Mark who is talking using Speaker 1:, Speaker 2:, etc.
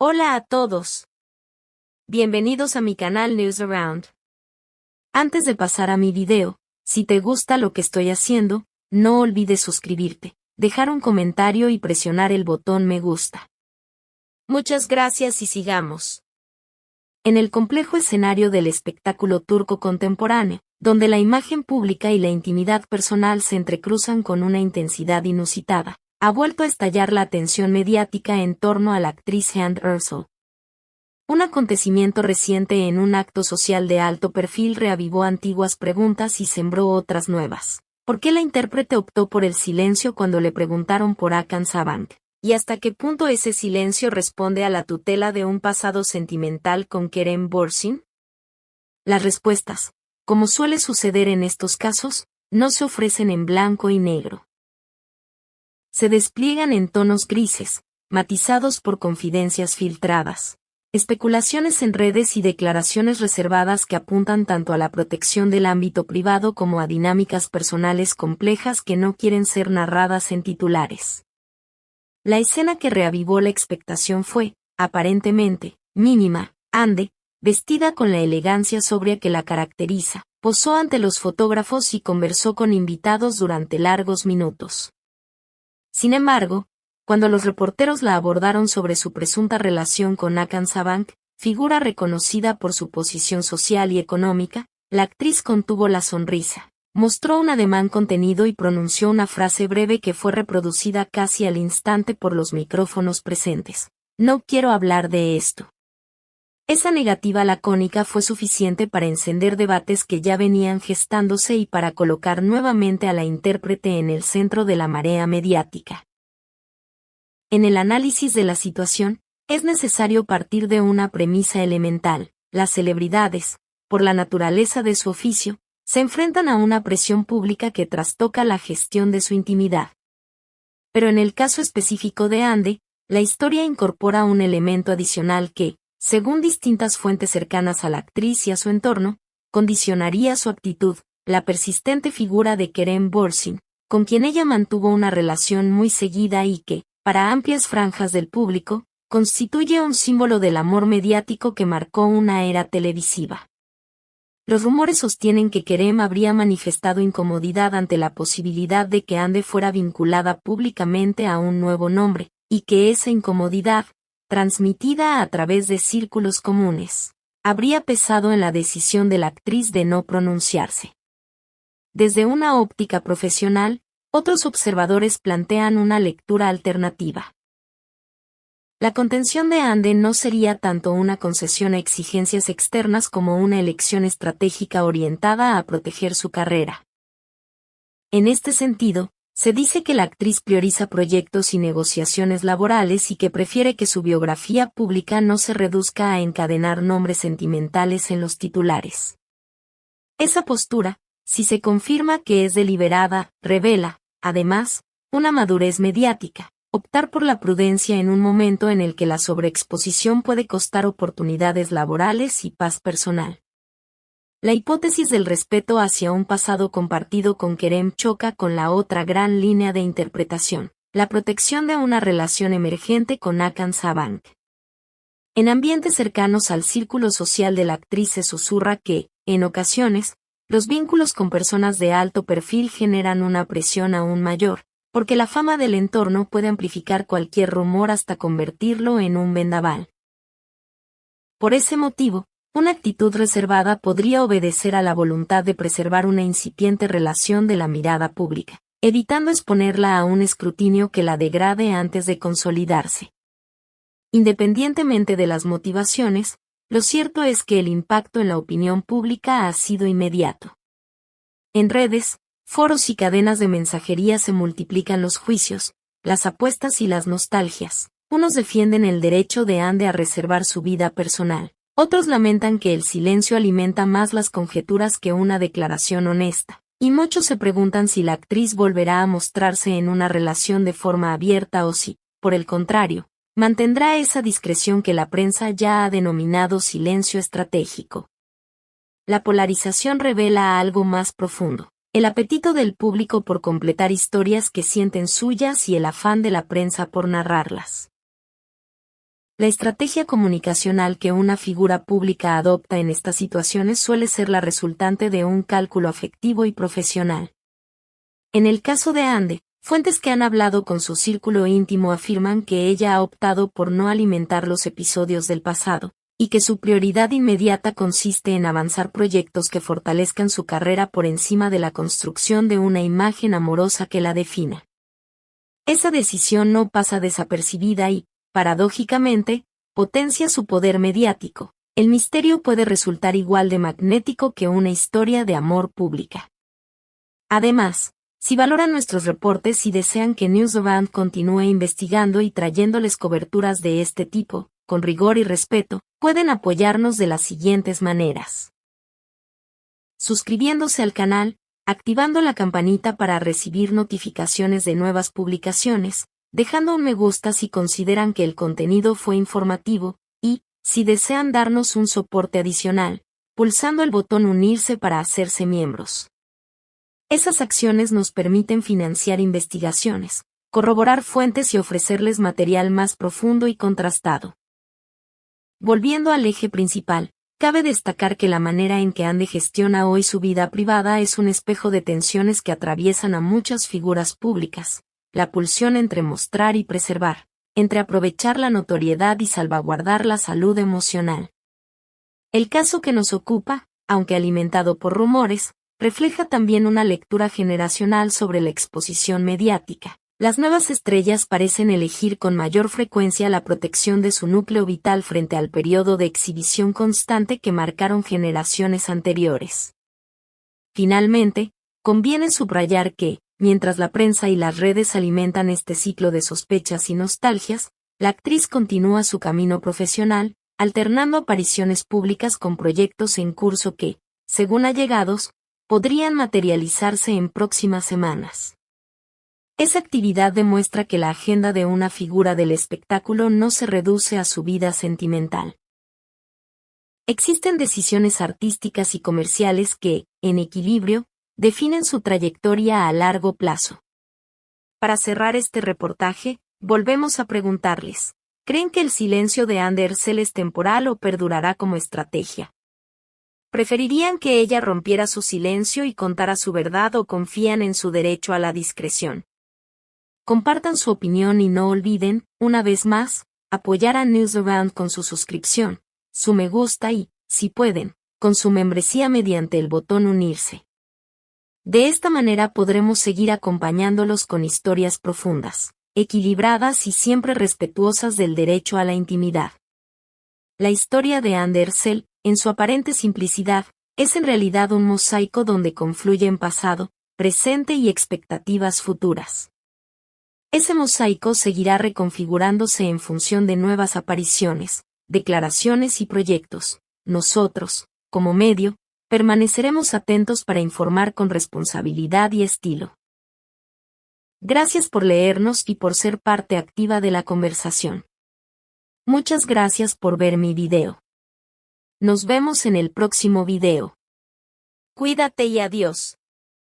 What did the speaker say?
Speaker 1: Hola a todos. Bienvenidos a mi canal News Around. Antes de pasar a mi video, si te gusta lo que estoy haciendo, no olvides suscribirte, dejar un comentario y presionar el botón me gusta. Muchas gracias y sigamos. En el complejo escenario del espectáculo turco contemporáneo, donde la imagen pública y la intimidad personal se entrecruzan con una intensidad inusitada, ha vuelto a estallar la atención mediática en torno a la actriz Hande Erçel. Un acontecimiento reciente en un acto social de alto perfil reavivó antiguas preguntas y sembró otras nuevas. ¿Por qué la intérprete optó por el silencio cuando le preguntaron por Hakan Sabank? ¿Y hasta qué punto ese silencio responde a la tutela de un pasado sentimental con Kerem Bürsin? Las respuestas, como suele suceder en estos casos, no se ofrecen en blanco y negro. Se despliegan en tonos grises, matizados por confidencias filtradas, especulaciones en redes y declaraciones reservadas que apuntan tanto a la protección del ámbito privado como a dinámicas personales complejas que no quieren ser narradas en titulares. La escena que reavivó la expectación fue, aparentemente, mínima. Hande, vestida con la elegancia sobria que la caracteriza, posó ante los fotógrafos y conversó con invitados durante largos minutos. Sin embargo, cuando los reporteros la abordaron sobre su presunta relación con Hakan Sabank, figura reconocida por su posición social y económica, la actriz contuvo la sonrisa, mostró un ademán contenido y pronunció una frase breve que fue reproducida casi al instante por los micrófonos presentes. No quiero hablar de esto. Esa negativa lacónica fue suficiente para encender debates que ya venían gestándose y para colocar nuevamente a la intérprete en el centro de la marea mediática. En el análisis de la situación, es necesario partir de una premisa elemental: las celebridades, por la naturaleza de su oficio, se enfrentan a una presión pública que trastoca la gestión de su intimidad. Pero en el caso específico de Hande, la historia incorpora un elemento adicional que, según distintas fuentes cercanas a la actriz y a su entorno, condicionaría su actitud: la persistente figura de Kerem Bürsin, con quien ella mantuvo una relación muy seguida y que, para amplias franjas del público, constituye un símbolo del amor mediático que marcó una era televisiva. Los rumores sostienen que Kerem habría manifestado incomodidad ante la posibilidad de que Hande fuera vinculada públicamente a un nuevo nombre, y que esa incomodidad, transmitida a través de círculos comunes, habría pesado en la decisión de la actriz de no pronunciarse. Desde una óptica profesional, otros observadores plantean una lectura alternativa. La contención de Hande no sería tanto una concesión a exigencias externas como una elección estratégica orientada a proteger su carrera. En este sentido, se dice que la actriz prioriza proyectos y negociaciones laborales y que prefiere que su biografía pública no se reduzca a encadenar nombres sentimentales en los titulares. Esa postura, si se confirma que es deliberada, revela, además, una madurez mediática: optar por la prudencia en un momento en el que la sobreexposición puede costar oportunidades laborales y paz personal. La hipótesis del respeto hacia un pasado compartido con Kerem choca con la otra gran línea de interpretación: la protección de una relación emergente con Hakan Sabank. En ambientes cercanos al círculo social de la actriz se susurra que, en ocasiones, los vínculos con personas de alto perfil generan una presión aún mayor, porque la fama del entorno puede amplificar cualquier rumor hasta convertirlo en un vendaval. Por ese motivo, una actitud reservada podría obedecer a la voluntad de preservar una incipiente relación de la mirada pública, evitando exponerla a un escrutinio que la degrade antes de consolidarse. Independientemente de las motivaciones, lo cierto es que el impacto en la opinión pública ha sido inmediato. En redes, foros y cadenas de mensajería se multiplican los juicios, las apuestas y las nostalgias. Unos defienden el derecho de Hande a reservar su vida personal. Otros lamentan que el silencio alimenta más las conjeturas que una declaración honesta, y muchos se preguntan si la actriz volverá a mostrarse en una relación de forma abierta o si, por el contrario, mantendrá esa discreción que la prensa ya ha denominado silencio estratégico. La polarización revela algo más profundo: el apetito del público por completar historias que sienten suyas y el afán de la prensa por narrarlas. La estrategia comunicacional que una figura pública adopta en estas situaciones suele ser la resultante de un cálculo afectivo y profesional. En el caso de Ande, fuentes que han hablado con su círculo íntimo afirman que ella ha optado por no alimentar los episodios del pasado, y que su prioridad inmediata consiste en avanzar proyectos que fortalezcan su carrera por encima de la construcción de una imagen amorosa que la defina. Esa decisión no pasa desapercibida y, paradójicamente, potencia su poder mediático. El misterio puede resultar igual de magnético que una historia de amor pública. Además, si valoran nuestros reportes y desean que Newsaround continúe investigando y trayéndoles coberturas de este tipo, con rigor y respeto, pueden apoyarnos de las siguientes maneras. Suscribiéndose al canal, activando la campanita para recibir notificaciones de nuevas publicaciones, dejando un me gusta si consideran que el contenido fue informativo, y, si desean darnos un soporte adicional, pulsando el botón unirse para hacerse miembros. Esas acciones nos permiten financiar investigaciones, corroborar fuentes y ofrecerles material más profundo y contrastado. Volviendo al eje principal, cabe destacar que la manera en que Ande gestiona hoy su vida privada es un espejo de tensiones que atraviesan a muchas figuras públicas, la pulsión entre mostrar y preservar, entre aprovechar la notoriedad y salvaguardar la salud emocional. El caso que nos ocupa, aunque alimentado por rumores, refleja también una lectura generacional sobre la exposición mediática. Las nuevas estrellas parecen elegir con mayor frecuencia la protección de su núcleo vital frente al periodo de exhibición constante que marcaron generaciones anteriores. Finalmente, conviene subrayar que, mientras la prensa y las redes alimentan este ciclo de sospechas y nostalgias, la actriz continúa su camino profesional, alternando apariciones públicas con proyectos en curso que, según allegados, podrían materializarse en próximas semanas. Esa actividad demuestra que la agenda de una figura del espectáculo no se reduce a su vida sentimental. Existen decisiones artísticas y comerciales que, en equilibrio, definen su trayectoria a largo plazo. Para cerrar este reportaje, volvemos a preguntarles, ¿creen que el silencio de Ande Ercel es temporal o perdurará como estrategia? ¿Preferirían que ella rompiera su silencio y contara su verdad o confían en su derecho a la discreción? Compartan su opinión y no olviden, una vez más, apoyar a Newsaround con su suscripción, su me gusta y, si pueden, con su membresía mediante el botón unirse. De esta manera podremos seguir acompañándolos con historias profundas, equilibradas y siempre respetuosas del derecho a la intimidad. La historia de Ande Ercel, en su aparente simplicidad, es en realidad un mosaico donde confluyen pasado, presente y expectativas futuras. Ese mosaico seguirá reconfigurándose en función de nuevas apariciones, declaraciones y proyectos. Nosotros, como medio, permaneceremos atentos para informar con responsabilidad y estilo. Gracias por leernos y por ser parte activa de la conversación. Muchas gracias por ver mi video. Nos vemos en el próximo video. Cuídate y adiós.